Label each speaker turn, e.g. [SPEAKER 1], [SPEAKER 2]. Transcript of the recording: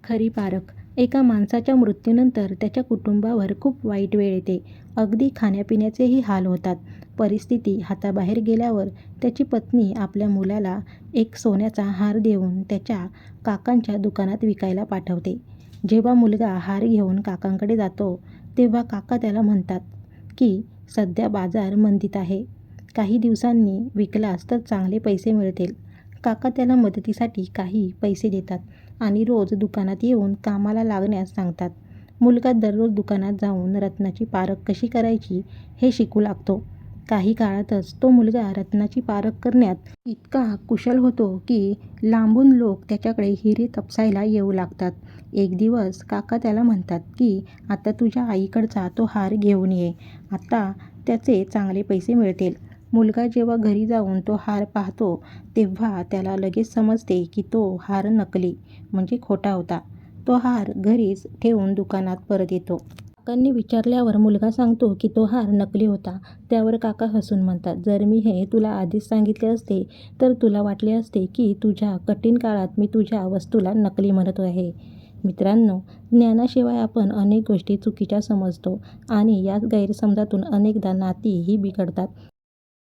[SPEAKER 1] खरी पारख. एका माणसाच्या मृत्यूनंतर त्याच्या कुटुंबावर खूप वाईट वेळ येते. अगदी खाण्यापिण्याचेही हाल होतात. परिस्थिती हाताबाहेर गेल्यावर त्याची पत्नी आपल्या मुलाला एक सोन्याचा हार देऊन त्याच्या काकांच्या दुकानात विकायला पाठवते. जेव्हा मुलगा हार घेऊन काकांकडे जातो, तेव्हा काका त्याला म्हणतात की सध्या बाजार मंदीत आहे. काही दिवसांनी विकलास तर चांगले पैसे मिळतील. काका त्याला मदतीसाठी काही पैसे देतात आणि रोज दुकानात येऊन कामाला लागण्यास सांगतात. मुलगा दररोज दुकानात जाऊन रत्नाची पारख कशी करायची हे शिकू लागतो. काही काळातच तो मुलगा रत्नाची पारख करण्यात इतका कुशल होतो की लांबून लोक त्याच्याकडे हिरे तपासायला येऊ लागतात. एक दिवस काका त्याला म्हणतात की आता तुझ्या आईकडचा तो हार घेऊन ये. आता त्याचे चांगले पैसे मिळतील. मुलगा जेव्हा घरी जाऊन तो हार पाहतो, तेव्हा त्याला लगेच समजते की तो हार नकली म्हणजे खोटा होता. तो हार घरीच ठेवून दुकानात परत येतो. काकांनी विचारल्यावर मुलगा सांगतो की तो हार नकली होता. त्यावर काका हसून म्हणतात, जर मी हे तुला आधीच सांगितले असते तर तुला वाटले असते की तुझ्या कठीण काळात मी तुझ्या वस्तूला नकली म्हणत आहे. मित्रांनो, ज्ञानाशिवाय आपण अनेक गोष्टी चुकीच्या समजतो आणि याच गैरसमजातून अनेकदा नातीही बिघडतात.